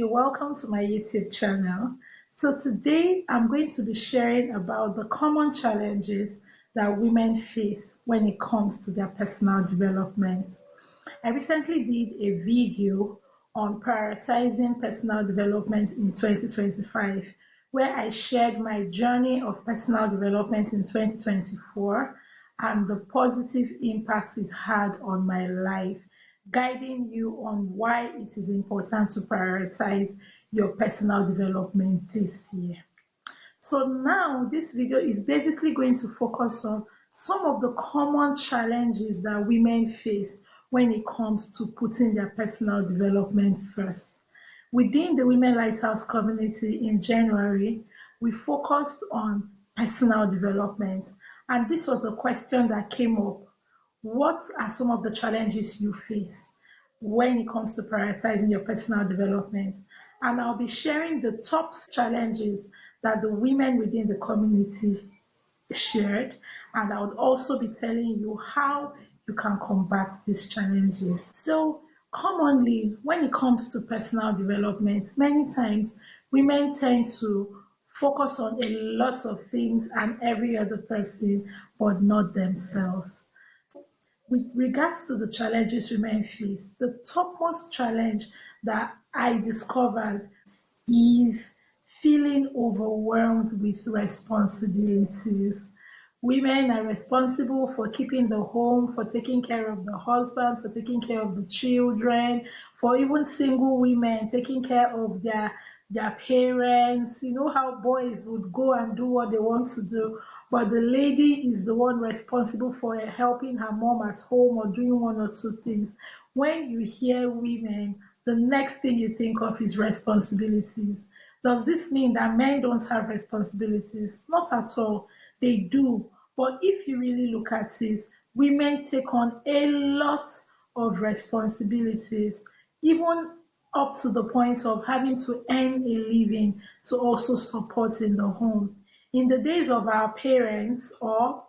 You're welcome to my YouTube channel. So today I'm going to be sharing about the common challenges that women face when it comes to their personal development. I recently did a video on prioritizing personal development in 2025, where I shared my journey of personal development in 2024 and the positive impact it had on my life, guiding you on why it is important to prioritize your personal development this year. So now this video is basically going to focus on some of the common challenges that women face when it comes to putting their personal development first. Within the Women Lighthouse community in January, we focused on personal development. And this was a question that came up. What are some of the challenges you face when it comes to prioritizing your personal development? And I'll be sharing the top challenges that the women within the community shared, and I would also be telling you how you can combat these challenges. So, commonly, when it comes to personal development, many times women tend to focus on a lot of things and every other person, but not themselves. With regards to the challenges women face, the topmost challenge that I discovered is feeling overwhelmed with responsibilities. Women are responsible for keeping the home, for taking care of the husband, for taking care of the children, for even single women taking care of their parents. You know how boys would go and do what they want to do, but the lady is the one responsible for helping her mom at home or doing one or two things. When you hear women, the next thing you think of is responsibilities. Does this mean that men don't have responsibilities? Not at all. They do. But if you really look at it, women take on a lot of responsibilities, even up to the point of having to earn a living to also support in the home. In the days of our parents, or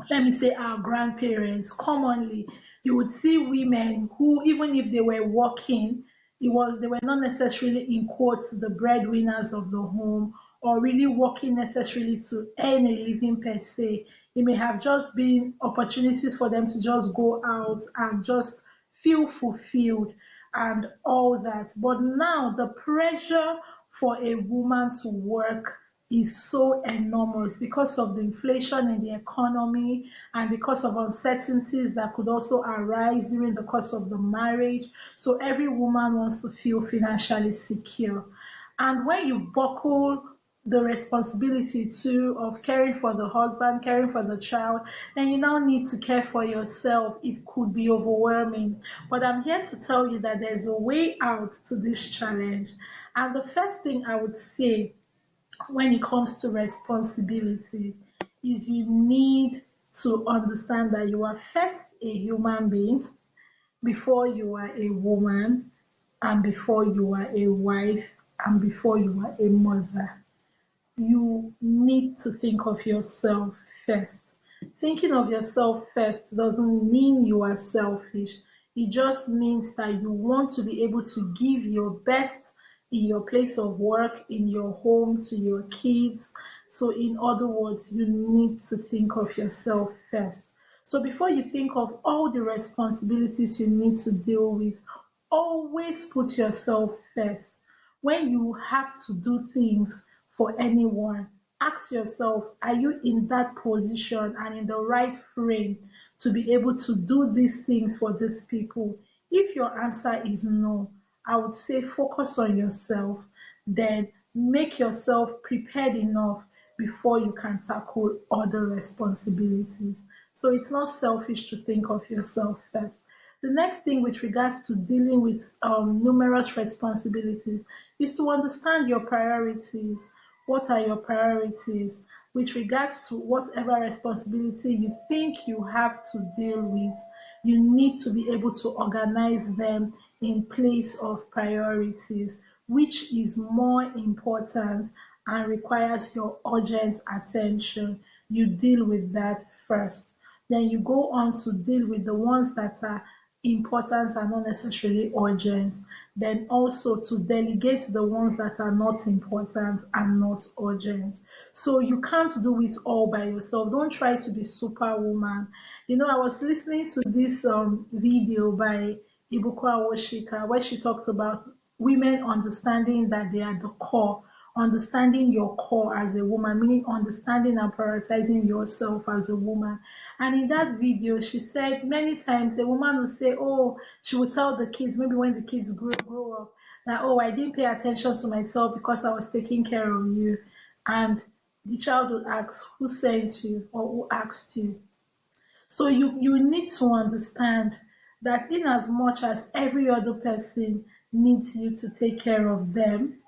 let me say our grandparents, commonly you would see women who, even if they were working, they were not necessarily in quotes the breadwinners of the home, or really working necessarily to earn a living per se. It may have just been opportunities for them to just go out and just feel fulfilled and all that. But now the pressure for a woman to work is so enormous because of the inflation in the economy and because of uncertainties that could also arise during the course of the marriage. So every woman wants to feel financially secure. And when you buckle the responsibility too of caring for the husband, caring for the child, then you now need to care for yourself. It could be overwhelming. But I'm here to tell you that there's a way out to this challenge. And the first thing I would say when it comes to responsibility is you need to understand that you are first a human being before you are a woman and before you are a wife and before you are a mother. You need to think of yourself first. Thinking of yourself first doesn't mean you are selfish. It just means that you want to be able to give your best in your place of work, in your home, to your kids. So, in other words, you need to think of yourself first. So, before you think of all the responsibilities you need to deal with, always put yourself first. When you have to do things for anyone, ask yourself, are you in that position and in the right frame to be able to do these things for these people? If your answer is no, I would say focus on yourself, then make yourself prepared enough before you can tackle other responsibilities. So it's not selfish to think of yourself first. The next thing with regards to dealing with numerous responsibilities is to understand your priorities. What are your priorities? With regards to whatever responsibility you think you have to deal with, you need to be able to organize them in place of priorities, which is more important and requires your urgent attention. You deal with that first. Then you go on to deal with the ones that are important and not necessarily urgent. Then also to delegate the ones that are not important and not urgent. So you can't do it all by yourself. Don't try to be superwoman. I was listening to this video by Ibuko Awoshika where she talked about women understanding that they are the core, understanding your core as a woman, meaning understanding and prioritizing yourself as a woman. And in that video, she said many times a woman will say, oh, she would tell the kids, maybe when the kids grow up, that, oh, I didn't pay attention to myself because I was taking care of you. And the child would ask, who sent you or who asked you? So you need to understand that in as much as every other person needs you to take care of them,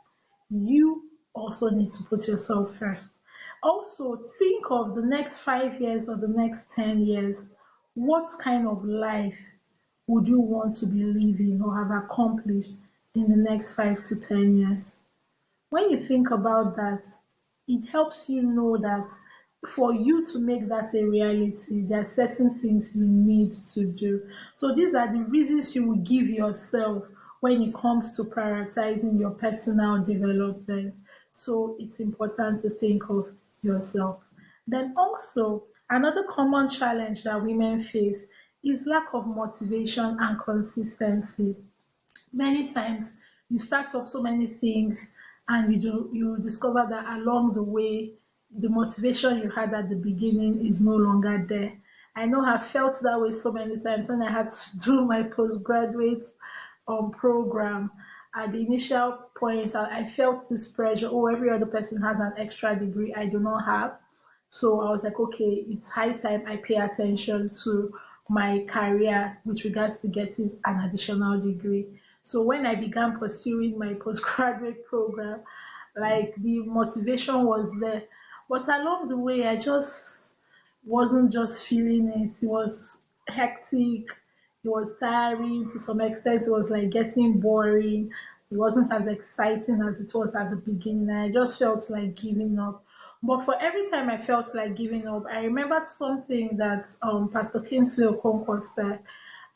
you also need to put yourself first. Also, think of the next 5 years or the next 10 years. What kind of life would you want to be living or have accomplished in the next 5 to 10 years? When you think about that, it helps you know that for you to make that a reality, there are certain things you need to do. So these are the reasons you will give yourself when it comes to prioritizing your personal development. So it's important to think of yourself. Then also, another common challenge that women face is lack of motivation and consistency. Many times you start off so many things and you discover that along the way the motivation you had at the beginning is no longer there. I know I've felt that way so many times when I had to do my postgraduate program. At the initial point, I felt this pressure. Oh, every other person has an extra degree I do not have. So I was like, okay, it's high time I pay attention to my career with regards to getting an additional degree. So when I began pursuing my postgraduate program, like the motivation was there. But along the way, I just wasn't just feeling it. It was hectic. It was tiring to some extent. It was like getting boring. It wasn't as exciting as it was at the beginning. I just felt like giving up. But for every time I felt like giving up, I remembered something that Pastor Kingsley Okonkwo said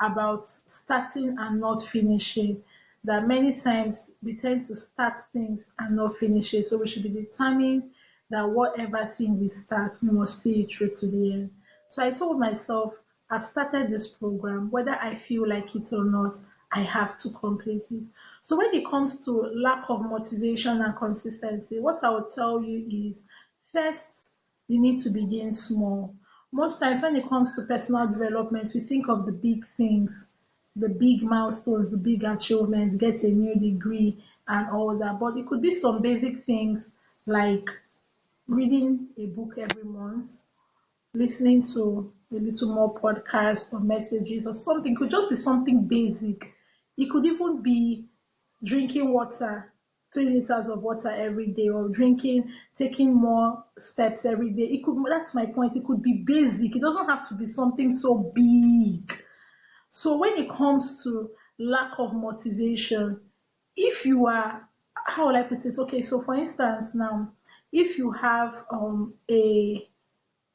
about starting and not finishing. That many times we tend to start things and not finish it. So we should be determined that whatever thing we start, we must see it through to the end. So I told myself, I've started this program, whether I feel like it or not, I have to complete it. So when it comes to lack of motivation and consistency, what I would tell you is first, you need to begin small. Most times when it comes to personal development, we think of the big things, the big milestones, the big achievements, get a new degree and all that. But it could be some basic things like reading a book every month, listening to a little more podcast or messages or something. It could just be something basic. It could even be drinking water, 3 liters of water every day, or taking more steps every day. It could, that's my point. It could be basic. It doesn't have to be something so big. So when it comes to lack of motivation, if you are, how will I put it? Okay, so for instance, now, if you have a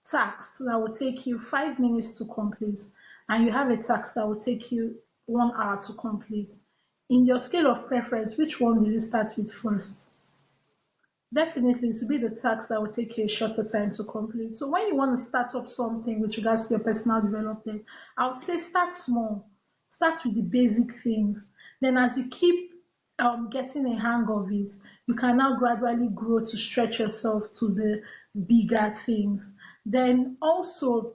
task that will take you 5 minutes to complete, and you have a task that will take you 1 hour to complete, in your scale of preference, which one will you start with first? Definitely, to be the task that will take you a shorter time to complete. So when you want to start up something with regards to your personal development, I would say start small. Start with the basic things. Then as you keep getting a hang of it, you can now gradually grow to stretch yourself to the bigger things. Then also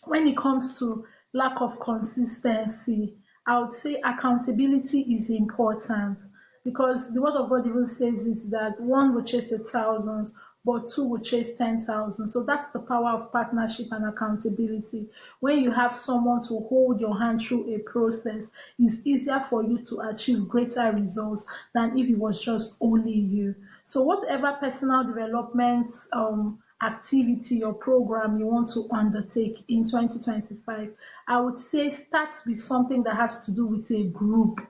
when it comes to lack of consistency, I would say accountability is important because the word of God even says it that one will chase a thousand, but two will chase 10,000. So that's the power of partnership and accountability. When you have someone to hold your hand through a process, it's easier for you to achieve greater results than if it was just only you. So whatever personal development activity or program you want to undertake in 2025, I would say start with something that has to do with a group.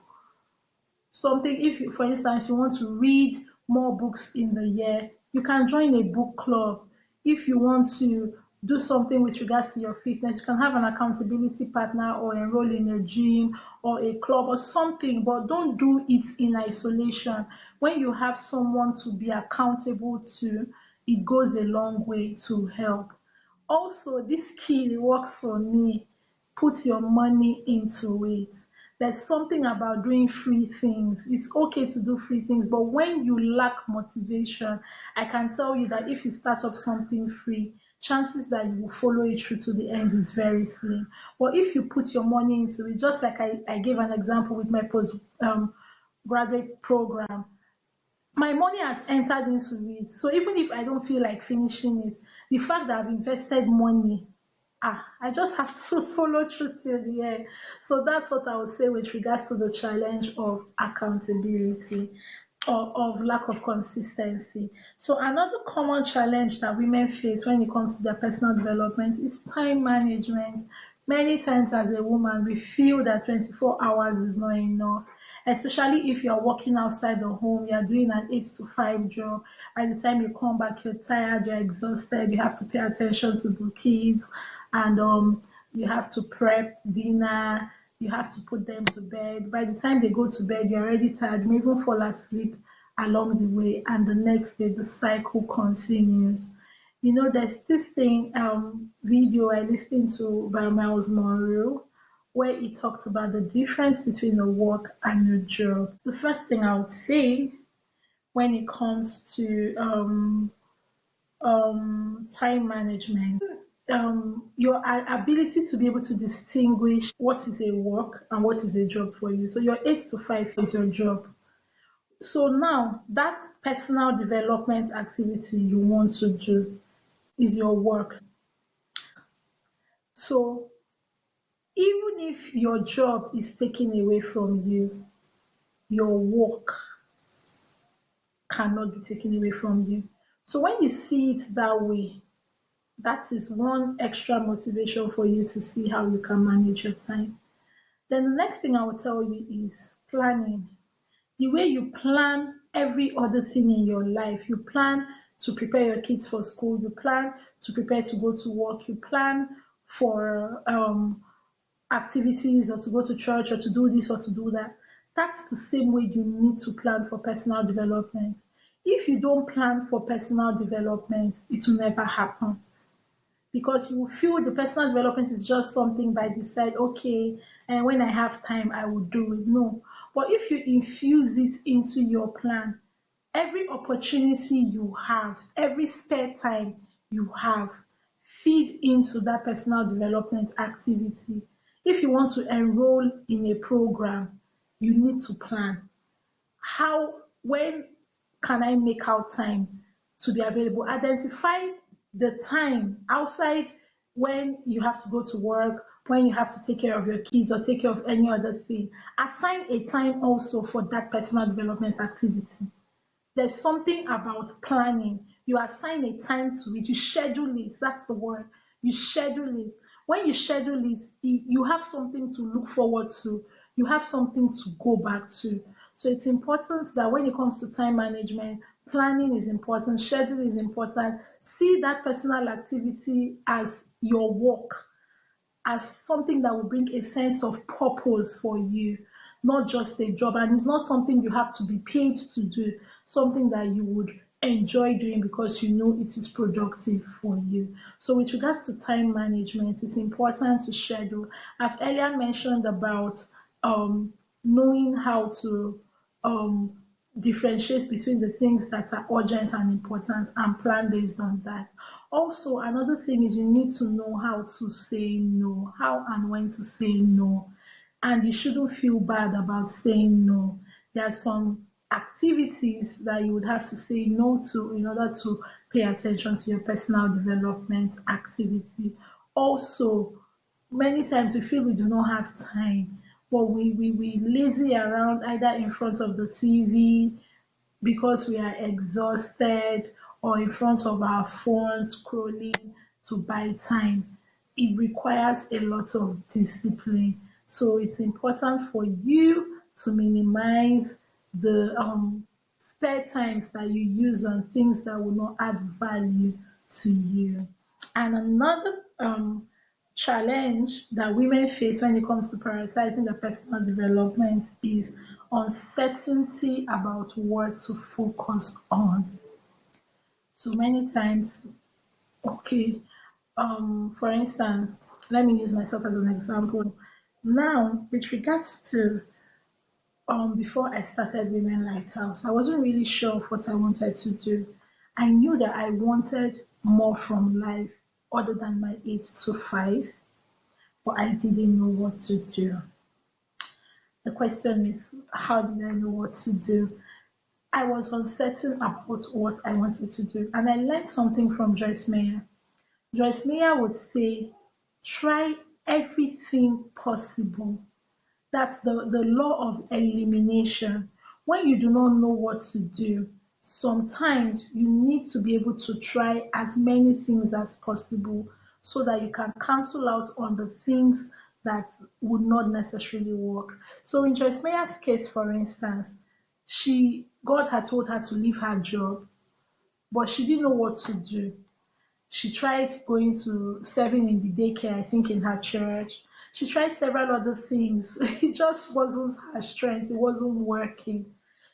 Something, if you, for instance, you want to read more books in the year, you can join a book club. If you want to do something with regards to your fitness. You can have an accountability partner or enroll in a gym or a club or something, but don't do it in isolation. When you have someone to be accountable to, it goes a long way to help. Also, this key works for me. Put your money into it. There's something about doing free things. It's okay to do free things, but when you lack motivation, I can tell you that if you start up something free, chances that you will follow it through to the end is very slim. But if you put your money into it, just like I gave an example with my post graduate program, my money has entered into it. So even if I don't feel like finishing it, the fact that I've invested money, I just have to follow through till the end. So that's what I would say with regards to the challenge of accountability or of lack of consistency. So another common challenge that women face when it comes to their personal development is time management. Many times as a woman, we feel that 24 hours is not enough, especially if you're working outside the home, you're doing an 8 to 5 job. By the time you come back, you're tired, you're exhausted, you have to pay attention to the kids, and you have to prep dinner, you have to put them to bed. By the time they go to bed, you're already tired, you may even fall asleep along the way, and the next day the cycle continues. You know, there's this thing video I listened to by Miles Monroe where he talked about the difference between a work and a job. The first thing I would say when it comes to time management, your ability to be able to distinguish what is a work and what is a job for you. So your 8 to 5 is your job. So now that personal development activity you want to do is your work. So even if your job is taken away from you, your work cannot be taken away from you. So when you see it that way, that is one extra motivation for you to see how you can manage your time. Then the next thing I will tell you is planning. The way you plan every other thing in your life, you plan to prepare your kids for school, you plan to prepare to go to work, you plan for activities or to go to church or to do this or to do that. That's the same way you need to plan for personal development. If you don't plan for personal development, it will never happen because you feel the personal development is just something by the side, okay, and when I have time, I will do it. No. But if you infuse it into your plan, every opportunity you have, every spare time you have, feed into that personal development activity. If you want to enroll in a program, you need to plan. When can I make out time to be available? Identify the time outside when you have to go to work, when you have to take care of your kids or take care of any other thing. Assign a time also for that personal development activity. There's something about planning. You assign a time to it, you schedule it. That's the word. You schedule it. When you schedule it, you have something to look forward to, you have something to go back to. So it's important that when it comes to time management, planning is important, schedule is important. See that personal activity as your work, as something that will bring a sense of purpose for you, not just a job. And it's not something you have to be paid to do, something that you would enjoy doing because you know it is productive for you. So, with regards to time management, it's important to schedule. I've earlier mentioned about knowing how to um, differentiate between the things that are urgent and important and plan based on that. Also, another thing is you need to know how to say no, how and when to say no. And you shouldn't feel bad about saying no. There are some activities that you would have to say no to in order to pay attention to your personal development activity. Also, many times we feel we do not have time, but we lazy around either in front of the TV because we are exhausted or in front of our phones scrolling to buy time. It requires a lot of discipline. So it's important for you to minimize the spare times that you use on things that will not add value to you. And another challenge that women face when it comes to prioritizing their personal development is uncertainty about what to focus on. So many times, okay, for instance, let me use myself as an example. Now, with regards to before I started Women Lighthouse, I wasn't really sure of what I wanted to do. I knew that I wanted more from life other than my 8 to 5, but I didn't know what to do. The question is, how did I know what to do? I was uncertain about what I wanted to do, and I learned something from Joyce Meyer. Joyce Meyer would say, try everything possible. That's the law of elimination. When you do not know what to do, sometimes you need to be able to try as many things as possible so that you can cancel out on the things that would not necessarily work. So in Joyce Meyer's case, for instance, God had told her to leave her job, but she didn't know what to do. She tried going to serving in the daycare, I think in her church. She tried several other things. It just wasn't her strength. It wasn't working.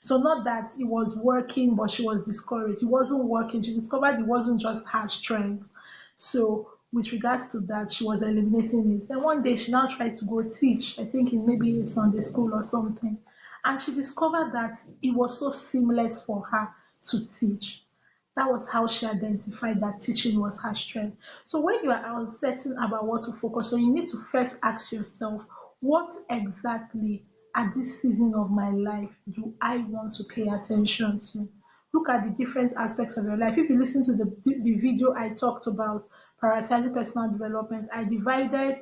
So not that it was working, but she was discouraged. It wasn't working. She discovered it wasn't just her strength. So with regards to that, she was eliminating it. Then one day she now tried to go teach, I think in maybe a Sunday school or something. And she discovered that it was so seamless for her to teach. That was how she identified that teaching was her strength. So when you are uncertain about what to focus on, you need to first ask yourself, what exactly at this season of my life do I want to pay attention to? Look at the different aspects of your life. If you listen to the video I talked about prioritizing personal development, I divided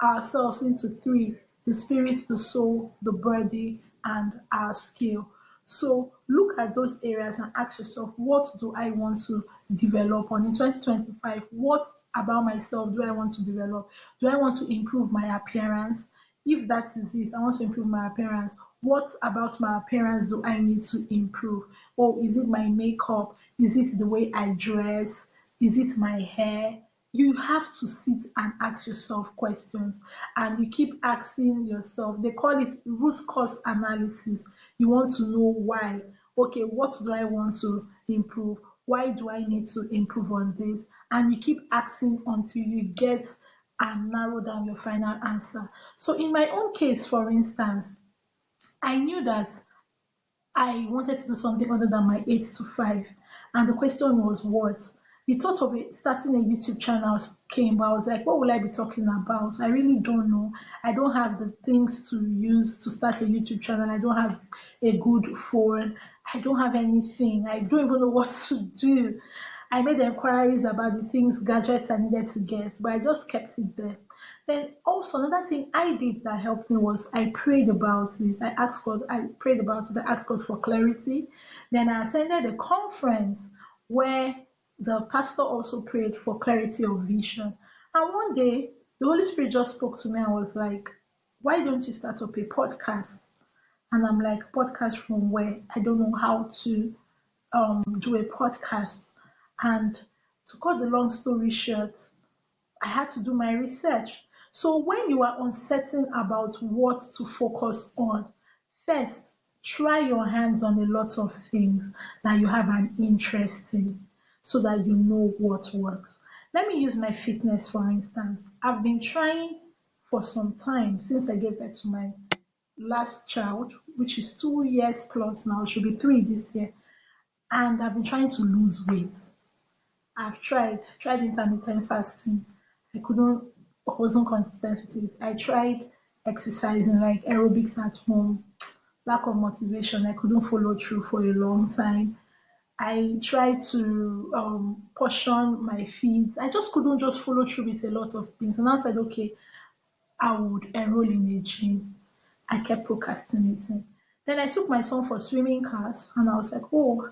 ourselves into three: the spirit, the soul, the body, and our skill. So look at those areas and ask yourself, what do I want to develop on in 2025? What about myself do I want to develop? Do I want to improve my appearance? If that is it, I want to improve my appearance. What about my appearance do I need to improve? Or is it my makeup? Is it the way I dress? Is it my hair? You have to sit and ask yourself questions, and you keep asking yourself. They call it root cause analysis. You want to know why. Okay, what do I want to improve? Why do I need to improve on this? And you keep asking until you get and narrow down your final answer. So in my own case, for instance, I knew that I wanted to do something other than my 8 to 5. And the question was what? The thought of it, starting a YouTube channel came, but I was like, what will I be talking about? I really don't know. I don't have the things to use to start a YouTube channel. I don't have a good phone. I don't have anything. I don't even know what to do. I made inquiries about the things, gadgets I needed to get, but I just kept it there. Then also another thing I did that helped me was I prayed about it. I prayed about it, I asked God for clarity. Then I attended a conference where the pastor also prayed for clarity of vision. And one day the Holy Spirit just spoke to me and was like, why don't you start up a podcast? And I'm like, podcast from where? I don't know how to do a podcast. And to cut the long story short, I had to do my research. So when you are uncertain about what to focus on, first try your hands on a lot of things that you have an interest in so that you know what works. Let me use my fitness for instance. I've been trying for some time since I gave birth to my last child, which is 2 years plus now, it should be 3 this year, and I've been trying to lose weight. I've tried intermittent fasting. I couldn't, I wasn't consistent with it. I tried exercising like aerobics at home. Lack of motivation. I couldn't follow through for a long time. I tried to portion my feeds. I just couldn't just follow through with a lot of things. And I said, okay, I would enroll in a gym. I kept procrastinating. Then I took my son for swimming class and I was like, oh,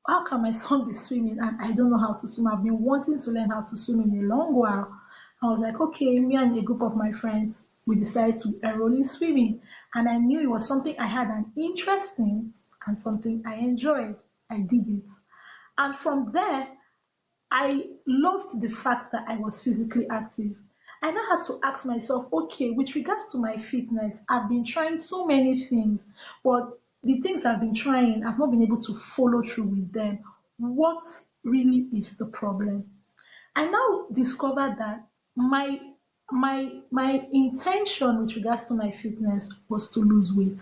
how can my son be swimming and I don't know how to swim? I've been wanting to learn how to swim in a long while. I was like, okay, me and a group of my friends, we decided to enroll in swimming. And I knew it was something I had an interest in and something I enjoyed. I did it. And from there, I loved the fact that I was physically active. I now had to ask myself, okay, with regards to my fitness, I've been trying so many things, but the things I've been trying, I've not been able to follow through with them. What really is the problem? I now discovered that my intention with regards to my fitness was to lose weight,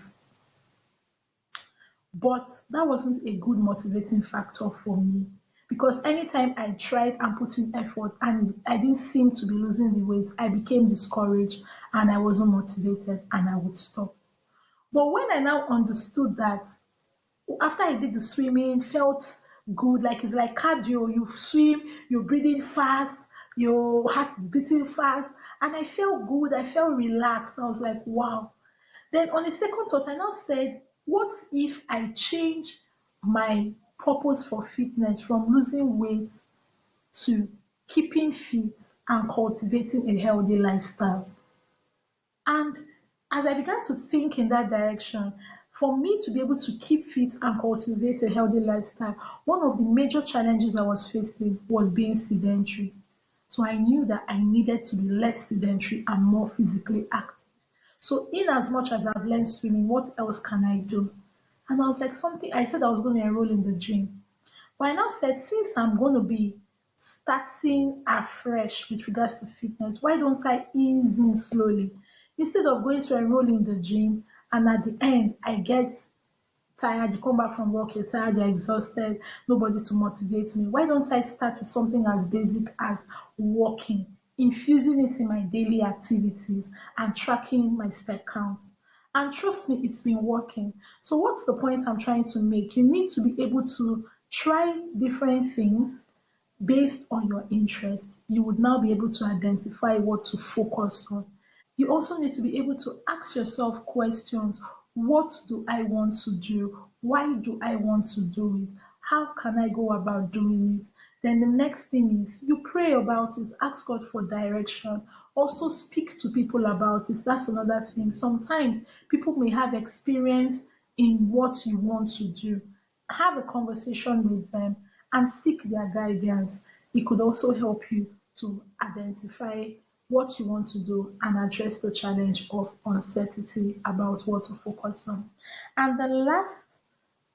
but that wasn't a good motivating factor for me, because anytime I tried and put in effort and I didn't seem to be losing the weight, I became discouraged and I wasn't motivated and I would stop. But when I now understood that, after I did the swimming, felt good, like it's like cardio. You swim, you're breathing fast, your heart is beating fast, and I felt good. I felt relaxed. I was like, wow. Then on a second thought, I now said, what if I change my purpose for fitness from losing weight to keeping fit and cultivating a healthy lifestyle? And as I began to think in that direction, for me to be able to keep fit and cultivate a healthy lifestyle, one of the major challenges I was facing was being sedentary. So I knew that I needed to be less sedentary and more physically active. So in as much as I've learned swimming, what else can I do? And I was like, something, I said I was going to enroll in the gym. But I now said, since I'm going to be starting afresh with regards to fitness, why don't I ease in slowly? Instead of going to enroll in the gym and at the end I get tired, you come back from work, you're tired, you're exhausted, nobody to motivate me. Why don't I start with something as basic as walking, infusing it in my daily activities and tracking my step count? And trust me, it's been working. So, what's the point I'm trying to make? You need to be able to try different things based on your interest. You would now be able to identify what to focus on. You also need to be able to ask yourself questions. What do I want to do? Why do I want to do it? How can I go about doing it? Then the next thing is you pray about it, ask God for direction. Also speak to people about it. That's another thing. Sometimes people may have experience in what you want to do. Have a conversation with them and seek their guidance. It could also help you to identify what you want to do and address the challenge of uncertainty about what to focus on. And the last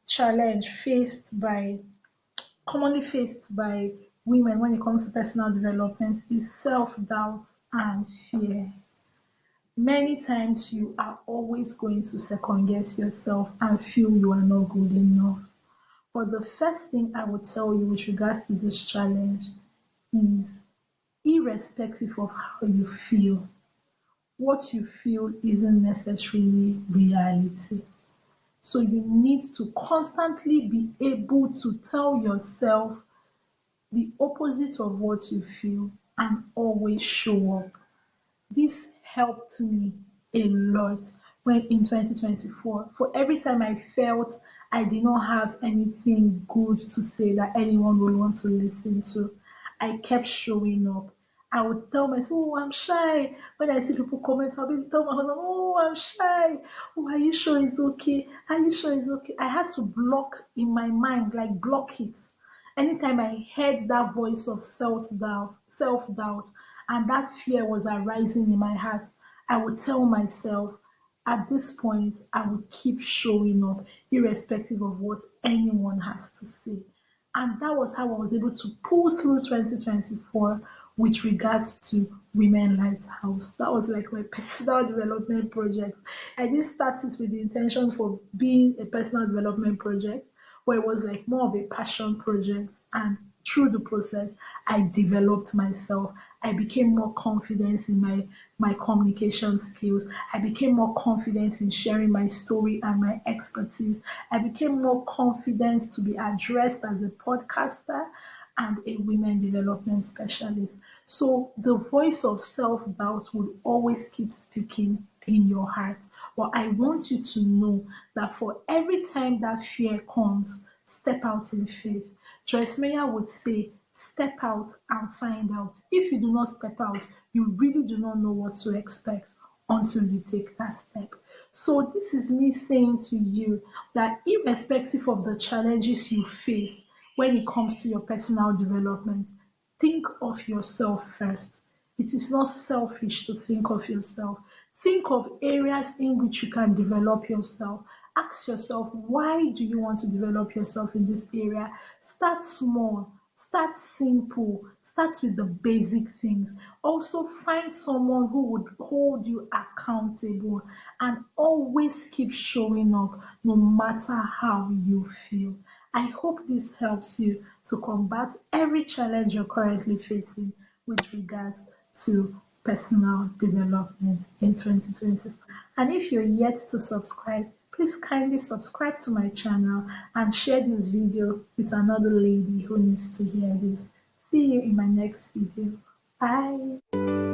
challenge commonly faced by women when it comes to personal development is self-doubt and fear. Many times you are always going to second guess yourself and feel you are not good enough. But the first thing I would tell you with regards to this challenge is, irrespective of how you feel, what you feel isn't necessarily reality. So you need to constantly be able to tell yourself the opposite of what you feel and always show up. This helped me a lot when in 2024. For every time I felt I did not have anything good to say that anyone would want to listen to, I kept showing up. I would tell myself, oh, I'm shy. When I see people comment, I'll be tell my husband, oh, I'm shy. Oh, are you sure it's okay? Are you sure it's okay? I had to block in my mind, like block it. Anytime I heard that voice of self doubt, and that fear was arising in my heart, I would tell myself, at this point, I would keep showing up, irrespective of what anyone has to say. And that was how I was able to pull through 2024 with regards to Women Lighthouse. That was like my personal development project. I didn't start it with the intention for being a personal development project, where it was like more of a passion project. And through the process, I developed myself. I became more confident in my communication skills. I became more confident in sharing my story and my expertise. I became more confident to be addressed as a podcaster and a women development specialist. So the voice of self doubt will always keep speaking in your heart. But I want you to know that for every time that fear comes, step out in faith. Joyce Meyer would say, step out and find out. If you do not step out, you really do not know what to expect until you take that step. So, this is me saying to you that irrespective of the challenges you face when it comes to your personal development, think of yourself first. It is not selfish to think of yourself. Think of areas in which you can develop yourself. Ask yourself, why do you want to develop yourself in this area? Start small, start simple, start with the basic things. Also, find someone who would hold you accountable and always keep showing up no matter how you feel. I hope this helps you to combat every challenge you're currently facing with regards to personal development in 2020. And if you're yet to subscribe, please kindly subscribe to my channel and share this video with another lady who needs to hear this. See you in my next video. Bye.